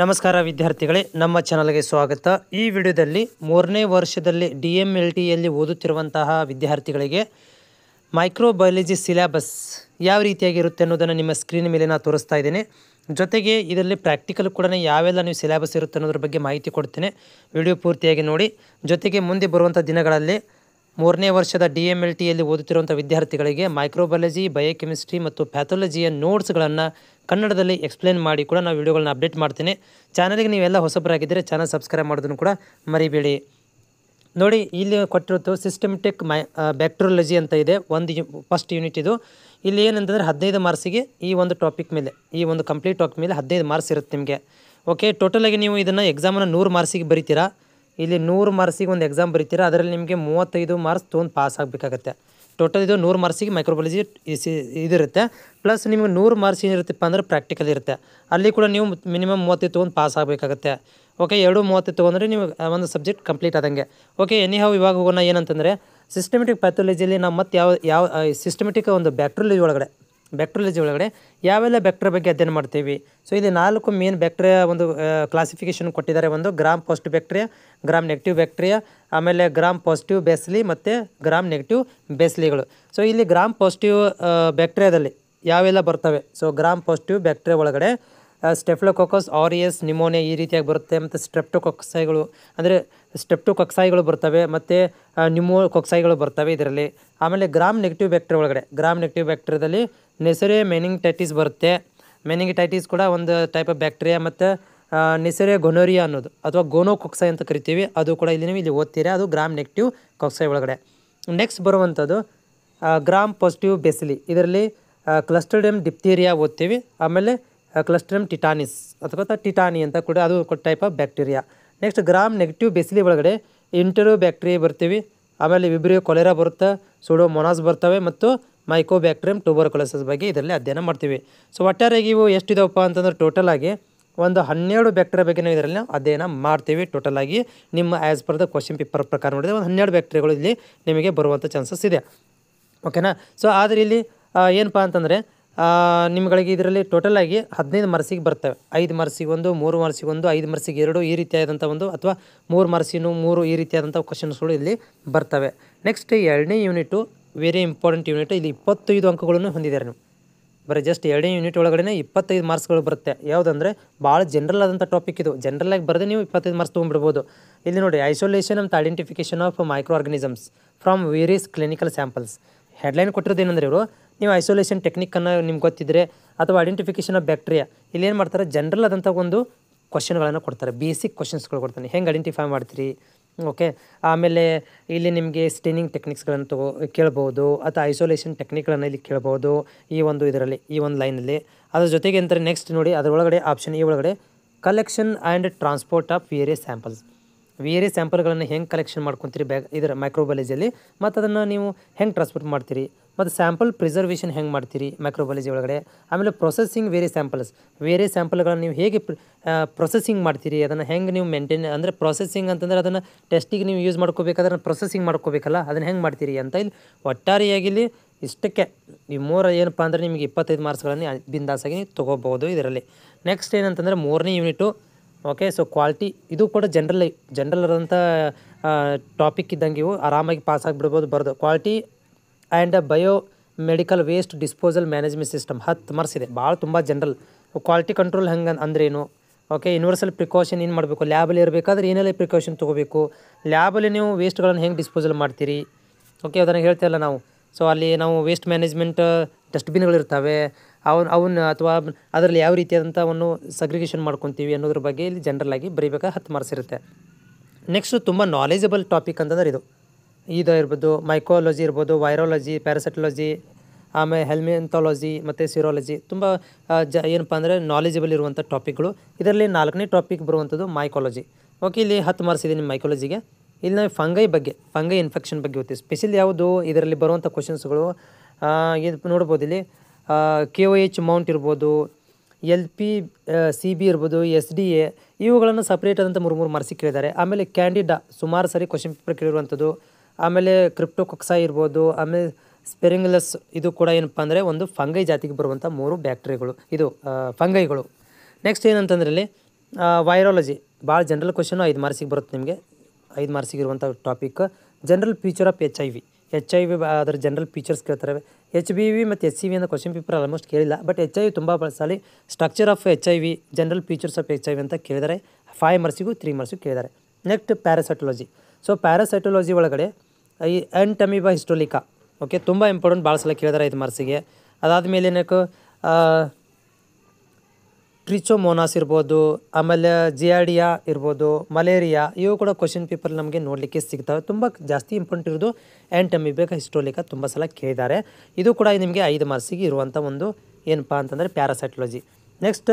ನಮಸ್ಕಾರ ವಿದ್ಯಾರ್ಥಿಗಳೇ, ನಮ್ಮ ಚಾನಲ್ಗೆ ಸ್ವಾಗತ. ಈ ವಿಡಿಯೋದಲ್ಲಿ 3ನೇ ವರ್ಷದಲ್ಲಿ DMLTಯಲ್ಲಿ ಓದುತ್ತಿರುವಂತಹ ವಿದ್ಯಾರ್ಥಿಗಳಿಗೆ ಮೈಕ್ರೋಬಯಾಲಜಿ ಸಿಲೆಬಸ್ ಯಾವ ರೀತಿಯಾಗಿರುತ್ತೆ ಅನ್ನೋದನ್ನು ನಿಮ್ಮ ಸ್ಕ್ರೀನ್ ಮೇಲೆ ನಾನು ತೋರಿಸ್ತಾ ಇದ್ದೇನೆ. ಜೊತೆಗೆ ಇದರಲ್ಲಿ ಪ್ರಾಕ್ಟಿಕಲ್ ಕೂಡ ಯಾವೆಲ್ಲ ನೀವು ಸಿಲೆಬಸ್ ಇರುತ್ತೆ ಅನ್ನೋದ್ರ ಬಗ್ಗೆ ಮಾಹಿತಿ ಕೊಡ್ತೇನೆ. ವಿಡಿಯೋ ಪೂರ್ತಿಯಾಗಿ ನೋಡಿ. ಜೊತೆಗೆ ಮುಂದೆ ಬರುವಂಥ ದಿನಗಳಲ್ಲಿ 3ನೇ ವರ್ಷದ DMLTಯಲ್ಲಿ ಓದುತ್ತಿರುವಂಥ ವಿದ್ಯಾರ್ಥಿಗಳಿಗೆ ಮೈಕ್ರೋಬಯಾಲಜಿ, ಬಯೋಕೆಮಿಸ್ಟ್ರಿ ಮತ್ತು ಪ್ಯಾಥಾಲಜಿಯ ನೋಟ್ಸ್ಗಳನ್ನು ಕನ್ನಡದಲ್ಲಿ ಎಕ್ಸ್ಪ್ಲೇನ್ ಮಾಡಿ ಕೂಡ ನಾವು ವಿಡಿಯೋಗಳನ್ನ ಅಪ್ಡೇಟ್ ಮಾಡ್ತೇನೆ. ಚಾನಲ್ಗೆ ನೀವೆಲ್ಲ ಹೊಸಬರಾಗಿದ್ದರೆ ಚಾನಲ್ ಸಬ್ಸ್ಕ್ರೈಬ್ ಮಾಡೋದನ್ನು ಕೂಡ ಮರಿಬೇಡಿ. ನೋಡಿ, ಇಲ್ಲಿ ಕೊಟ್ಟಿರೋದು ಸಿಸ್ಟಮೆಟಿಕ್ ಬ್ಯಾಕ್ಟೀರಿಯಾಲಜಿ ಅಂತ ಇದೆ. ಫಸ್ಟ್ ಯೂನಿಟ್ ಇದು. ಇಲ್ಲಿ ಏನಂತಂದರೆ 15 ಮಾರ್ಕ್ಸಿಗೆ ಈ ಒಂದು ಟಾಪಿಕ್ ಮೇಲೆ, ಈ ಒಂದು ಕಂಪ್ಲೀಟ್ ಟಾಪಿಕ್ ಮೇಲೆ 15 ಮಾರ್ಕ್ಸ್ ಇರುತ್ತೆ ನಿಮಗೆ. ಓಕೆ, ಟೋಟಲಾಗಿ ನೀವು ಇದನ್ನು ಎಕ್ಸಾಮನ್ನು 100 ಮಾರ್ಕ್ಸಿಗೆ ಬರೀತೀರಾ. ಇಲ್ಲಿ 100 ಮಾರ್ಕ್ಸಿಗೆ ಒಂದು ಎಕ್ಸಾಮ್ ಬರೀತೀರಾ. ಅದರಲ್ಲಿ ನಿಮಗೆ 35 ಮಾರ್ಕ್ಸ್ ತೊಗೊಂಡು ಪಾಸ್ ಆಗಬೇಕಾಗತ್ತೆ. ಟೋಟಲ್ ಇದು 100 ಮಾರ್ಕ್ಸಿಗೆ ಮೈಕ್ರೋಬಯಾಲಜಿ ಇದಿರುತ್ತೆ. ಪ್ಲಸ್ ನಿಮಗೆ 100 ಮಾರ್ಕ್ಸ್ ಏನಿರುತ್ತಪ್ಪ ಅಂದರೆ ಪ್ರಾಕ್ಟಿಕಲ್ ಇರುತ್ತೆ. ಅಲ್ಲಿ ಕೂಡ ನೀವು ಮಿನಿಮಮ್ 35 ತೊಗೊಂಡು ಪಾಸ್ ಆಗಬೇಕಾಗತ್ತೆ. ಓಕೆ, 30 ತೊಗೊಂಡ್ರೆ ನೀವು ಒಂದು ಸಬ್ಜೆಕ್ಟ್ ಕಂಪ್ಲೀಟ್ ಆದಂಗೆ. ಓಕೆ, ಎನಿಹಾವ್ ಇವಾಗ ಹೋಗೋಣ. ಏನಂತಂದರೆ ಸಿಸ್ಟಮೆಟಿಕ್ ಪ್ಯಾಥಾಲಜಿಯಲ್ಲಿ ನಾವು ಮತ್ತು ಯಾವ ಸಿಸ್ಟಮೆಟಿಕ್ ಒಂದು ಬ್ಯಾಕ್ಟೀರಿಯಾಲಜಿ ಒಳಗಡೆ ಯಾವೆಲ್ಲ ಬ್ಯಾಕ್ಟೀರಿಯಾ ಬಗ್ಗೆ ಅಧ್ಯಯನ ಮಾಡ್ತೀವಿ. ಸೊ ಇಲ್ಲಿ 4 ಮೇನ್ ಬ್ಯಾಕ್ಟೀರಿಯಾ ಒಂದು ಕ್ಲಾಸಿಫಿಕೇಷನ್ ಕೊಟ್ಟಿದ್ದಾರೆ. ಒಂದು gram positive bacteria, gram negative bacteria, ಆಮೇಲೆ ಗ್ರಾಮ್ ಪಾಸಿಟಿವ್ ಬೇಸ್ಲಿ ಮತ್ತು ಗ್ರಾಮ್ ನೆಗೆಟಿವ್ ಬೇಸ್ಲಿಗಳು. ಸೊ ಇಲ್ಲಿ ಗ್ರಾಮ್ ಪಾಸಿಟಿವ್ ಬ್ಯಾಕ್ಟೀರಿಯಾದಲ್ಲಿ ಯಾವೆಲ್ಲ ಬರ್ತವೆ. ಸೊ ಗ್ರಾಮ್ ಪಾಸಿಟಿವ್ ಬ್ಯಾಕ್ಟೀರಿಯಾ ಒಳಗಡೆ ಸ್ಟೆಫ್ಲೋಕೋಕಸ್ ಆರಿಯಸ್ ನಿಮೋನಿಯಾ ಈ ರೀತಿಯಾಗಿ ಬರುತ್ತೆ. ಮತ್ತು ಸ್ಟ್ರೆಪ್ಟೋಕಾಕ್ಸೈಗಳು ಬರ್ತವೆ, ಮತ್ತು ನ್ಯೂಮೋಕಾಕ್ಸೈಗಳು ಬರ್ತವೆ ಇದರಲ್ಲಿ. ಆಮೇಲೆ ಗ್ರಾಮ್ ನೆಗೆಟಿವ್ ಬ್ಯಾಕ್ಟೀರಿಯಾ ಒಳಗಡೆ, ಗ್ರಾಮ್ ನೆಗೆಟಿವ್ ಬ್ಯಾಕ್ಟೀರಿಯಾದಲ್ಲಿ ನೆಸೆರಿಯಾ ಮೆನಿಂಗಿಟೈಟಿಸ್ ಬರುತ್ತೆ. ಮೆನಿಂಗಿಟೈಟಿಸ್ ಕೂಡ ಒಂದು ಟೈಪ್ ಆಫ್ ಬ್ಯಾಕ್ಟೀರಿಯಾ. ಮತ್ತು ನೆಸೆರಿಯಾ ಗೊನೋರಿಯಾ ಅನ್ನೋದು ಅಥವಾ ಗೋನೋಕಾಕ್ಸೈ ಅಂತ ಕರಿತೀವಿ, ಅದು ಕೂಡ ಇಲ್ಲಿ ನೀವು ಇಲ್ಲಿ ಓದ್ತೀರಾ. ಅದು ಗ್ರಾಮ್ ನೆಗೆಟಿವ್ ಕಾಕ್ಸೈ ಒಳಗಡೆ. ನೆಕ್ಸ್ಟ್ ಬರುವಂಥದ್ದು ಗ್ರಾಮ್ ಪಾಸಿಟಿವ್ ಬೇಸಿಲಿ. ಇದರಲ್ಲಿ ಕ್ಲಸ್ಟ್ರಿಡಿಯಂ ಡಿಪ್ತೀರಿಯಾ ಓದ್ತೀವಿ. ಆಮೇಲೆ ಕ್ಲಸ್ಟ್ರಿಡಿಯಂ ಟಿಟಾನಿಸ್ ಅಥವಾ ಟಿಟಾನಿ ಅಂತ ಕೂಡ ಅದು type of bacteria. Next gram negative bacilli ಒಳಗಡೆ ಇಂಟೆರೋ ಬ್ಯಾಕ್ಟೀರಿಯಾ ಬರ್ತೀವಿ. ಆಮೇಲೆ ವಿಬ್ರಿಯೋ ಕೊಲೆರಾ ಬರುತ್ತೆ, ಸೂಡೋಮೊನಾಸ್ ಬರ್ತವೆ, ಮತ್ತು ಮೈಕೋಬ್ಯಾಕ್ಟೀರಿಯಂ ಟ್ಯೂಬರ್ಕುಲೋಸಿಸ್ ಬಗ್ಗೆ ಇದರಲ್ಲಿ ಅಧ್ಯಯನ ಮಾಡ್ತೀವಿ. ಸೊ ಒಟ್ಟಾರೆಯಾಗಿ ಇವು ಎಷ್ಟಿದಾವಪ್ಪ ಅಂತಂದ್ರೆ ಟೋಟಲಾಗಿ ಒಂದು 12 ಬ್ಯಾಕ್ಟೀರಿಯಾ ಬಗ್ಗೆ ನಾವು ಇದರಲ್ಲಿ ಅಧ್ಯಯನ ಮಾಡ್ತೀವಿ. ಟೋಟಲಾಗಿ ನಿಮ್ಮ as per the question paper ಪ್ರಕಾರ ನೋಡಿದರೆ ಒಂದು 12 ಬ್ಯಾಕ್ಟೀರಿಯಾಗಳು ಇಲ್ಲಿ ನಿಮಗೆ ಬರುವಂಥ ಚಾನ್ಸಸ್ ಇದೆ. ಓಕೆನಾ. ಸೊ ಆದರೆ ಇಲ್ಲಿ ಏನಪ್ಪ ಅಂತಂದರೆ ನಿಮ್ಗಳಿಗೆ ಇದರಲ್ಲಿ ಟೋಟಲಾಗಿ 15 ಮಾರ್ಕ್ಸಿಗೆ ಬರ್ತವೆ. 5 ಮಾರ್ಕ್ಸಿಗೆ 1, 3 ಮಾರ್ಕ್ಸಿಗೆ 1, 5 ಮಾರ್ಕ್ಸಿಗೆ 2 ಈ ರೀತಿಯಾದಂಥ ಒಂದು, ಅಥವಾ 3 ಮಾರ್ಕ್ಸಿನೂ 3 ಈ ರೀತಿಯಾದಂಥ ಕ್ವಶನ್ಸ್ಗಳು ಇಲ್ಲಿ ಬರ್ತವೆ. ನೆಕ್ಸ್ಟ್ 2ನೇ ಯೂನಿಟು ವೆರಿ ಇಂಪಾರ್ಟೆಂಟ್ ಯೂನಿಟ್. ಇಲ್ಲಿ 25 ಅಂಕಗಳನ್ನು ಹೊಂದಿದ್ದಾರೆ ನೀವು. ಬರೀ ಜಸ್ಟ್ 2ನೇ ಯೂನಿಟ್ ಒಳಗಡೆ 25 ಮಾರ್ಕ್ಸ್ಗಳು ಬರುತ್ತೆ. ಯಾವುದಂದರೆ ಭಾಳ ಜನರಲ್ ಆದಂಥ ಟಾಪಿಕ್ ಇದು. ಜನರಲಾಗಿ ಬರೆದೇ ನೀವು 25 ಮಾರ್ಕ್ಸ್ ತೊಗೊಂಡ್ಬಿಡ್ಬೋದು. ಇಲ್ಲಿ ನೋಡಿ, ಐಸೋಲೇಷನ್ ಮತ್ತು identification of micro organisms from various clinical samples. Headline ಕೊಟ್ಟಿರೋದು ಏನಂದರೆ ಇವರು, ನೀವು ಐಸೋಲೇಷನ್ ಟೆಕ್ನಿಕ್ಕನ್ನು ನಿಮ್ಗೆ ಗೊತ್ತಿದ್ದರೆ ಅಥವಾ ಐಡೆಂಟಿಫಿಕೇಷನ್ ಆಫ್ ಬ್ಯಾಕ್ಟೀರಿಯಾ, ಇಲ್ಲಿ ಏನು ಮಾಡ್ತಾರೆ, ಜನರಲ್ ಆದಂಥ ಒಂದು ಕ್ವಶನ್ಗಳನ್ನು ಕೊಡ್ತಾರೆ. ಬೇಸಿಕ್ ಕ್ವಶನ್ಸ್ಗಳು ಕೊಡ್ತಾನೆ, ಹೆಂಗೆ ಐಡೆಂಟಿಫೈ ಮಾಡ್ತೀರಿ. ಓಕೆ, ಆಮೇಲೆ ಇಲ್ಲಿ ನಿಮಗೆ ಸ್ಟೇನಿಂಗ್ ಟೆಕ್ನಿಕ್ಸ್ಗಳನ್ನು ಕೇಳ್ಬೋದು, ಅಥವಾ ಐಸೋಲೇಷನ್ ಟೆಕ್ನಿಕ್ಗಳನ್ನು ಇಲ್ಲಿ ಕೇಳ್ಬೋದು ಈ ಒಂದು ಲೈನಲ್ಲಿ. ಅದ್ರ ಜೊತೆಗೆ ಅಂತಾರೆ ನೆಕ್ಸ್ಟ್ ನೋಡಿ, ಅದರೊಳಗಡೆ ಆಪ್ಷನ್ ಈ ಒಳಗಡೆ collection and transport of various samples. Various ಸ್ಯಾಂಪಲ್ಗಳನ್ನು ಹೆಂಗೆ ಕಲೆಕ್ಷನ್ ಮಾಡ್ಕೊತೀರಿ ಇದರ ಮೈಕ್ರೋಬಯಾಲಜಿಯಲ್ಲಿ, ಮತ್ತು ಅದನ್ನು ನೀವು ಹೆಂಗೆ ಟ್ರಾನ್ಸ್ಪೋರ್ಟ್ ಮಾಡ್ತೀರಿ, ಮತ್ತು ಸ್ಯಾಂಪಲ್ ಪ್ರಿಸರ್ವೇಷನ್ ಹೆಂಗೆ ಮಾಡ್ತೀರಿ ಮೈಕ್ರೋಬಯಾಲಜಿ ಒಳಗಡೆ. ಆಮೇಲೆ ಪ್ರೊಸೆಸಿಂಗ್ ವೇರಿಯಸ್ ಸ್ಯಾಂಪಲ್ಗಳನ್ನು ನೀವು ಹೇಗೆ ಪ್ರೊಸೆಸಿಂಗ್ ಮಾಡ್ತೀರಿ, ಅದನ್ನು ಹೆಂಗೆ ನೀವು ಮೇಂಟೈನ್, ಅಂದರೆ ಪ್ರೊಸೆಸಿಂಗ್ ಅಂತಂದರೆ ಅದನ್ನು ಟೆಸ್ಟಿಗೆ ನೀವು ಯೂಸ್ ಮಾಡ್ಕೋಬೇಕಾದ್ರೆ ಪ್ರೊಸೆಸಿಂಗ್ ಮಾಡ್ಕೋಬೇಕಲ್ಲ, ಅದನ್ನು ಹೆಂಗೆ ಮಾಡ್ತೀರಿ ಅಂತ ಇಲ್ಲಿ ಒಟ್ಟಾರೆಯಾಗಿ ಇಲ್ಲಿ ಇಷ್ಟಕ್ಕೆ ಈ 3 ಏನಪ್ಪ ಅಂದರೆ ನಿಮಗೆ 25 ಮಾರ್ಕ್ಸ್ಗಳನ್ನು ಬಿಂದಾಸಾಗಿ ನೀವು ತೊಗೋಬೋದು ಇದರಲ್ಲಿ. ನೆಕ್ಸ್ಟ್ ಏನಂತಂದರೆ 3ನೇ ಯೂನಿಟು. ಓಕೆ, ಸೊ ಕ್ವಾಲಿಟಿ, ಇದು ಕೂಡ ಜನರಲ್ ಆದಂಥ ಟಾಪಿಕ್ ಇದ್ದಂಗೆ ಇವು ಆರಾಮಾಗಿ ಪಾಸ್ ಆಗಿಬಿಡ್ಬೋದು ಬರೋದು. Quality and bio medical waste disposal management system 10 marks ಇದೆ. ತುಂಬ ಜನರಲ್. ಕ್ವಾಲಿಟಿ ಕಂಟ್ರೋಲ್ ಹೆಂಗೆ ಅಂದ್ರೇನು. ಓಕೆ, ಯೂನಿವರ್ಸಲ್ ಪ್ರಿಕಾಷನ್ ಏನು ಮಾಡಬೇಕು, ಲ್ಯಾಬಲ್ಲಿ ಇರಬೇಕಾದ್ರೆ ಏನೆಲ್ಲ ಪ್ರಿಕಾಷನ್ ತೊಗೋಬೇಕು, ಲ್ಯಾಬಲ್ಲಿ ನೀವು ವೇಸ್ಟ್ಗಳನ್ನು ಹೆಂಗೆ ಡಿಸ್ಪೋಸಲ್ ಮಾಡ್ತೀರಿ. ಓಕೆ, ಅದನ್ನು ಹೇಳ್ತಾಯಿಲ್ಲ ನಾವು. ಸೊ ಅಲ್ಲಿ ನಾವು ವೇಸ್ಟ್ ಮ್ಯಾನೇಜ್ಮೆಂಟ್ ಡಸ್ಟ್ಬಿನ್ಗಳಿರ್ತವೆ, ಅವನ್ನ ಅಥವಾ ಅದರಲ್ಲಿ ಯಾವ ರೀತಿಯಾದಂಥವನ್ನು ಸಗ್ರಿಗೇಷನ್ ಮಾಡ್ಕೊತೀವಿ ಅನ್ನೋದ್ರ ಬಗ್ಗೆ ಇಲ್ಲಿ ಜನರಲಾಗಿ ಬರೀಬೇಕಾದ್ರೆ 10 ಮಾರ್ಕ್ಸ್ ಇರುತ್ತೆ. ನೆಕ್ಸ್ಟು ತುಂಬ ನಾಲೆಜಬಲ್ ಟಾಪಿಕ್ ಅಂತಂದ್ರೆ ಇದು ಇರ್ಬೋದು, ಮೈಕೋಲಜಿ ಇರ್ಬೋದು, ವೈರಾಲಜಿ, ಪ್ಯಾರಾಸೈಟಾಲಜಿ, ಆಮೇಲೆ ಹೆಲ್ಮೆಂಥಾಲಜಿ ಮತ್ತು ಸಿರಾಲಜಿ. ತುಂಬ ಏನಪ್ಪ ಅಂದರೆ ನಾಲೆಜಬಲ್ ಇರುವಂಥ ಟಾಪಿಕ್ಗಳು. ಇದರಲ್ಲಿ 4ನೇ ಟಾಪಿಕ್ ಬರುವಂಥದ್ದು ಮೈಕಾಲಜಿ. ಓಕೆ, ಇಲ್ಲಿ 10 ಮಾರ್ಕ್ಸ್ ಇದೆ ನಿಮ್ಮ ಮೈಕಾಲಜಿಗೆ. ಇಲ್ಲಿ ನಾವು ಫಂಗೈ ಇನ್ಫೆಕ್ಷನ್ ಬಗ್ಗೆ ಓದ್ತೀವಿ. ಸ್ಪೆಷಲ್ ಯಾವುದು ಇದರಲ್ಲಿ ಬರುವಂಥ ಕ್ವಶನ್ಸ್ಗಳು ಇದು ನೋಡ್ಬೋದು. ಇಲ್ಲಿ KOH ಮೌಂಟ್ ಇರ್ಬೋದು, LPCB ಇರ್ಬೋದು, SDA, ಇವುಗಳನ್ನು ಸಪ್ರೇಟ್ ಆದಂಥ 3 ಮಾರ್ಕ್ಸಿಗೆ ಕೇಳಿದ್ದಾರೆ. ಆಮೇಲೆ ಕ್ಯಾಂಡಿಡಾ ಸುಮಾರು ಸರಿ ಕ್ವಶನ್ ಪೇಪರ್ ಕೇಳಿರುವಂಥದ್ದು. ಆಮೇಲೆ ಕ್ರಿಪ್ಟೋಕಾಕ್ಸೈ ಇರ್ಬೋದು, ಆಮೇಲೆ ಸ್ಪೆರಿಂಗ್ಲಸ್, ಇದು ಕೂಡ ಏನಪ್ಪ ಅಂದರೆ ಒಂದು ಫಂಗೈ ಜಾತಿಗೆ ಬರುವಂಥ 3 ಬ್ಯಾಕ್ಟೀರಿಯಾಗಳು, ಇದು ಫಂಗೈಗಳು. ನೆಕ್ಸ್ಟ್ ಏನಂತಂದ್ರೆ ಇಲ್ಲಿ ವೈರಾಲಜಿ ಭಾಳ ಜನರಲ್ ಕ್ವಶನು 5 ಮಾರ್ಕ್ಸಿಗೆ ಬರುತ್ತೆ ನಿಮಗೆ. 5 ಮಾರ್ಕ್ಸಿಗೆ ಇರುವಂಥ topic. General feature of H I V ಅದರ ಜನರಲ್ ಫೀಚರ್ಸ್ ಕೇಳ್ತಾರೆ. HBV ಮತ್ತು HCV ಅನ್ನೋ ಕ್ವಶನ್ ಪೇಪರ್ ಆಲ್ಮೋಸ್ಟ್ ಕೇಳಿಲ್ಲ, ಬಟ್ HIV ತುಂಬ ಸಾಲಿ structure of HIV, general features of HIV ಅಂತ ಕೇಳಿದ್ದಾರೆ. 5 ಮಾರ್ಕ್ಸಿಗೂ 3 ಮಾರ್ಕ್ಸಿಗೂ ಕೇಳಿದ್ದಾರೆ. ನೆಕ್ಸ್ಟ್ ಪ್ಯಾರಾಸೈಟೋಲಜಿ. ಸೊ ಪ್ಯಾರಾಸೈಟೋಲಜಿ ಒಳಗಡೆ ಈ ಎಂಟಮೀಬಾ ಹಿಸ್ಟೋಲಿಕಾ, ಓಕೆ, ತುಂಬ ಇಂಪಾರ್ಟೆಂಟ್, ಭಾಳ ಸಲ ಕೇಳಿದ್ದಾರೆ 5 ಮಾರ್ಕ್ಸಿಗೆ. ಅದಾದಮೇಲೆ ಏನಕ್ಕೆ ಟ್ರಿಚೋಮೋನಾಸ್ ಇರ್ಬೋದು, ಆಮೇಲೆ ಜಿಯಾಡಿಯಾ ಇರ್ಬೋದು, ಮಲೇರಿಯಾ, ಇವು ಕೂಡ ಕ್ವಶನ್ ಪೇಪರ್ ನಮಗೆ ನೋಡಲಿಕ್ಕೆ ಸಿಗ್ತವೆ. ತುಂಬ ಜಾಸ್ತಿ ಇಂಪಾರ್ಟೆಂಟ್ ಇರೋದು ಎಂಟಮೀಬಾ ಹಿಸ್ಟೋಲಿಕಾ, ತುಂಬ ಸಲ ಕೇಳಿದ್ದಾರೆ. ಇದು ಕೂಡ ನಿಮಗೆ 5 ಮಾರ್ಕ್ಸಿಗೆ ಇರುವಂಥ ಒಂದು ಏನಪ್ಪ ಅಂತಂದರೆ ಪ್ಯಾರಾಸೈಟೋಲಜಿ. ನೆಕ್ಸ್ಟ್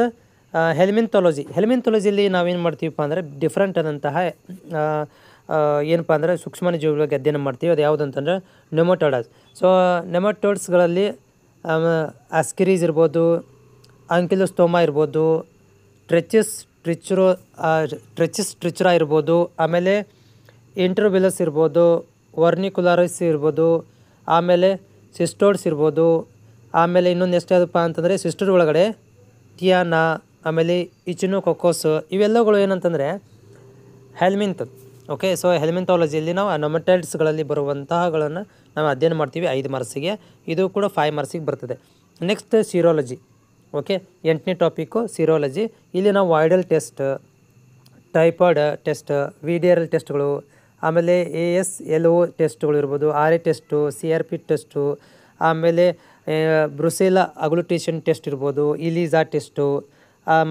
ಹೆಲ್ಮಿಂಥಾಲಜಿಯಲ್ಲಿ ನಾವೇನು ಮಾಡ್ತೀವಪ್ಪ ಅಂದರೆ ಡಿಫ್ರೆಂಟ್ ಆದಂತಹ ಏನಪ್ಪ ಅಂದರೆ ಸೂಕ್ಷ್ಮಾಣುಜೀವಿಗಳ ಬಗ್ಗೆ ಅಧ್ಯಯನ ಮಾಡ್ತೀವಿ. ಅದು ಯಾವುದು ಅಂತಂದರೆ ನೆಮಟೋಡಸ್. ಸೊ ನೆಮಟೋಡ್ಸ್ಗಳಲ್ಲಿ ಆಸ್ಕಿರೀಸ್ ಇರ್ಬೋದು, ಅಂಕಿಲೋಸ್ಟೋಮಾ ಇರ್ಬೋದು, ಟ್ರೆಚಿಸ್ ಟ್ರಿಚುರಾ ಇರ್ಬೋದು, ಆಮೇಲೆ ಇಂಟರ್ವಿಲಸ್ ಇರ್ಬೋದು, ವರ್ನಿಕುಲಾರಿಸ್ ಇರ್ಬೋದು, ಆಮೇಲೆ ಸಿಸ್ಟೋಡ್ಸ್ ಇರ್ಬೋದು. ಆಮೇಲೆ ಇನ್ನೊಂದು ಎಷ್ಟು ಯಾವುದಪ್ಪ ಅಂತಂದರೆ ಸಿಸ್ಟರ್ ಒಳಗಡೆ ಟಿಯಾನಾ, ಆಮೇಲೆ ಇಚಿನೋಕೊಕೋಸ್, ಇವೆಲ್ಲಗಳು ಏನಂತಂದರೆ ಹೆಲ್ಮಿಂತ್. ಓಕೆ, ಸೊ ಹೆಲ್ಮಿಂಥಾಲಜಿಯಲ್ಲಿ ನಾವು ನೆಮಟೋಡ್ಸ್ಗಳಲ್ಲಿ ಬರುವಂತಹಗಳನ್ನು ನಾವು ಅಧ್ಯಯನ ಮಾಡ್ತೀವಿ 5 ಮಾರ್ಕ್ಸಿಗೆ. ಇದು ಕೂಡ 5 ಮಾರ್ಕ್ಸಿಗೆ ಬರ್ತದೆ. Next serology. ಓಕೆ, 8ನೇ ಟಾಪಿಕ್ಕು ಸೀರೋಲಜಿ. ಇಲ್ಲಿ ನಾವು Widal test, typhoid test, VDRL ಟೆಸ್ಟ್ಗಳು, ಆಮೇಲೆ ASLO ಟೆಸ್ಟ್ಗಳು ಇರ್ಬೋದು, RA ಟೆಸ್ಟು, CRP ಟೆಸ್ಟು, ಆಮೇಲೆ ಬ್ರುಸೆಲಾ ಅಗ್ಲುಟೇಷನ್ ಟೆಸ್ಟ್ ಇರ್ಬೋದು, ಇಲಿಸಾ ಟೆಸ್ಟು,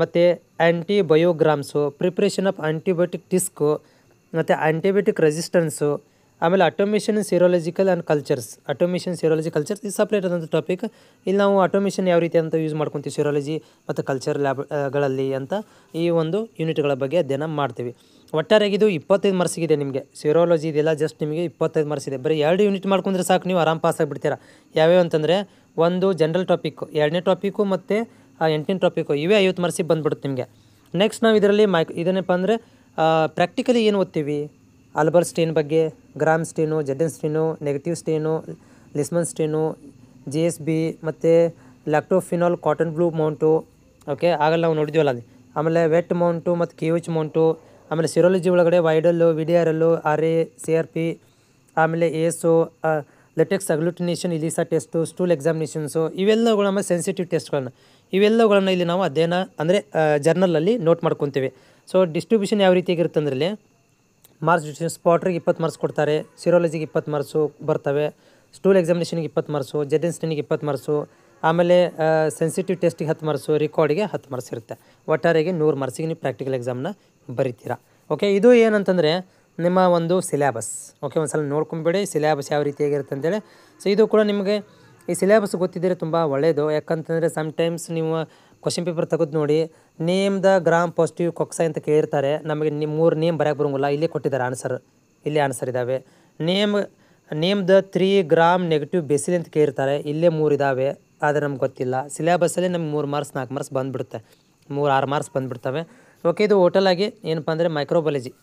ಮತ್ತು ಆ್ಯಂಟಿಬಯೋಗ್ರಾಮ್ಸು, ಪ್ರಿಪ್ರೇಷನ್ ಆಫ್ ಆಂಟಿಬಯೋಟಿಕ್ ಡಿಸ್ಕು, ಮತ್ತು ಆಂಟಿಬಯೋಟಿಕ್ ರೆಸಿಸ್ಟೆನ್ಸು, ಆಮೇಲೆ ಆಟೋಮೇಷನ್ ಸಿರೋಲಜಿಕಲ್ ಆ್ಯಂಡ್ ಕಲ್ಚರ್ಸ್. ಇದು ಸಪ್ರೇಟ್ ಆದಂಥ ಟಾಪಿಕ್. ಇಲ್ಲಿ ನಾವು ಆಟೋಮೇಷನ್ ಯಾವ ರೀತಿ ಅಂತ ಯೂಸ್ ಮಾಡ್ಕೊತೀವಿ ಸಿರೋಲಜಿ ಮತ್ತು ಕಲ್ಚರ್ ಲ್ಯಾಬ್ಗಳಲ್ಲಿ ಅಂತ ಈ ಒಂದು ಯೂನಿಟ್ಗಳ ಬಗ್ಗೆ ಅಧ್ಯಯನ ಮಾಡ್ತೀವಿ. ಒಟ್ಟಾರೆಯಾಗಿ ಇದು 25 ಮಾರ್ಕ್ಸಿಗಿದೆ ನಿಮಗೆ. ಸಿರೋಲಜಿ ಇದೆಲ್ಲ ಜಸ್ಟ್ ನಿಮಗೆ 25 ಮಾರ್ಕ್ಸ್ ಇದೆ. ಬರೀ 2 ಯೂನಿಟ್ ಮಾಡ್ಕೊಂಡ್ರೆ ಸಾಕು, ನೀವು ಆರಾಮ್ ಪಾಸ್ ಆಗಿಬಿಡ್ತೀರಾ. ಯಾವ್ಯಾವ ಅಂತಂದರೆ ಒಂದು ಜನರಲ್ ಟಾಪಿಕ್ಕು, 2ನೇ ಟಾಪಿಕ್ಕು ಮತ್ತು 8ನೇ ಟಾಪಿಕ್ಕು, ಇವೇ 50 ಮಾರ್ಕ್ಸಿಗೆ ಬಂದುಬಿಡುತ್ತೆ ನಿಮಗೆ. ನೆಕ್ಸ್ಟ್ ನಾವು ಇದರಲ್ಲಿ ಇದೇನಪ್ಪ ಅಂದರೆ ಪ್ರಾಕ್ಟಿಕಲಿ ಏನು ಓದ್ತೀವಿ, ಆಲ್ಬರ್ ಸ್ಟೇನ್ ಬಗ್ಗೆ, ಗ್ರಾಮ್ ಸ್ಟೇನು, ಜೆಡೆನ್ stain, negative stain, Leishman stain, GSB, ಮತ್ತು lactophenol cotton blue mount. Okay, ಆಗಲ್ಲ ನಾವು ನೋಡಿದ್ದೀವಲ್ಲ ಅಲ್ಲಿ. ಆಮೇಲೆ ವೆಟ್ ಮೌಂಟು ಮತ್ತು KOH ಮೌಂಟು. ಆಮೇಲೆ ಸಿರೋಲಜಿ ಒಳಗಡೆ ವೈಡಲ್ಲು, VDRL, RA, CRP, ಆಮೇಲೆ ASO, latex agglutination, ELISA test, stool examinations, ಇವೆಲ್ಲಗಳು ಆಮೇಲೆ ಸೆನ್ಸಿಟಿವ್ ಟೆಸ್ಟ್ಗಳನ್ನ, ಇವೆಲ್ಲಗಳನ್ನು ಇಲ್ಲಿ ನಾವು ಅಧ್ಯಯನ ಅಂದರೆ ಜರ್ನಲಲ್ಲಿ ನೋಟ್ ಮಾಡ್ಕೊತೀವಿ. ಸೊ ಡಿಸ್ಟ್ರಿಬ್ಯೂಷನ್ ಯಾವ ರೀತಿಯಾಗಿರುತ್ತೆ ಅಂದರೆ ಇಲ್ಲಿ ಮಾರ್ಕ್ಸ್ ಡಿಸ್ಟ್ರಿಬ್ಯೂಷನ್ ಸ್ಪಾಟ್ರಿಗೆ 20 ಮಾರ್ಕ್ಸ್ ಕೊಡ್ತಾರೆ, ಸಿರೋಲಜಿಗೆ 20 ಮಾರ್ಕ್ಸು ಬರ್ತವೆ, ಸ್ಟೂಲ್ ಎಕ್ಸಾಮಿನೇಷನ್ಗೆ 20 ಮಾರ್ಕ್ಸು, ಜೆಡೆನ್ ಸ್ಟೇನಿಗೆ 20 ಮಾರ್ಕ್ಸು, ಆಮೇಲೆ ಸೆನ್ಸಿಟಿವ್ ಟೆಸ್ಟಿಗೆ 10 ಮಾರ್ಕ್ಸು, ರೆಕಾರ್ಡಿಗೆ 10 ಮಾರ್ಕ್ಸ್ ಇರುತ್ತೆ. ಒಟ್ಟಾರೆಗೆ 100 ಮಾರ್ಕ್ಸಿಗೆ ನೀವು ಪ್ರಾಕ್ಟಿಕಲ್ ಎಕ್ಸಾಮ್ನ ಬರೀತೀರಾ. ಓಕೆ, ಇದು ಏನಂತಂದರೆ ನಿಮ್ಮ ಒಂದು ಸಿಲೆಬಸ್. ಓಕೆ, ಒಂದು ಸಲ ನೋಡ್ಕೊಂಬಿಡಿ ಸಿಲೆಬಸ್ ಯಾವ ರೀತಿಯಾಗಿರುತ್ತೆ ಅಂತೇಳಿ. ಸೊ ಇದು ಕೂಡ ನಿಮಗೆ ಈ ಸಿಲೆಬಸ್ ಗೊತ್ತಿದ್ದರೆ ತುಂಬ ಒಳ್ಳೆಯದು. ಯಾಕಂತಂದರೆ ಸಮ್ಟೈಮ್ಸ್ ನೀವು ಕ್ವಶನ್ ಪೇಪರ್ ತೆಗೆದು ನೋಡಿ, ನೇಮ್ ದ ಗ್ರಾಮ್ ಪಾಸಿಟಿವ್ ಕೊಕ್ಸೈ ಅಂತ ಕೇಳಿರ್ತಾರೆ. ನಮಗೆ 3 ನೇಮ್ ಬರೋಕ್ಕೆ ಬರೋಂಗಿಲ್ಲ, ಇಲ್ಲೇ ಕೊಟ್ಟಿದ್ದಾರೆ ಆನ್ಸರ್, ಇಲ್ಲೇ ಆನ್ಸರ್ ಇದ್ದಾವೆ. Name the 3 gram negative Basil ಅಂತ ಕೇಳಿರ್ತಾರೆ, ಇಲ್ಲೇ 3 ಇದ್ದಾವೆ, ಆದರೆ ನಮ್ಗೆ ಗೊತ್ತಿಲ್ಲ. ಸಿಲೆಬಸ್ಸಲ್ಲಿ ನಮ್ಗೆ 3 ಮಾರ್ಕ್ಸ್ 4 ಮಾರ್ಕ್ಸ್ ಬಂದುಬಿಡುತ್ತೆ, 6 ಮಾರ್ಕ್ಸ್ ಬಂದುಬಿಡ್ತವೆ. ಓಕೆ, ಇದು ಟೋಟಲಾಗಿ ಏನಪ್ಪ ಅಂದರೆ ಮೈಕ್ರೋಬಯಾಲಜಿ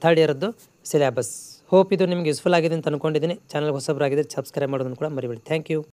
3rd ಇಯರ್ದು ಸಿಲೆಬಸ್. ಹೋಪ್ ಇದು ನಿಮ್ಗೆ ಯೂಸ್ಫುಲ್ ಆಗಿದೆ ಅಂತ ಅಂದ್ಕೊಂಡಿದ್ದೀನಿ. ಚಾನಲ್ಗೆ ಹೊಸಬರಾಗಿದ್ದರೆ ಸಬ್ಸ್ಕ್ರೈಬ್ ಮಾಡೋದನ್ನು ಕೂಡ ಮರಿಬೇಡಿ. Thank you.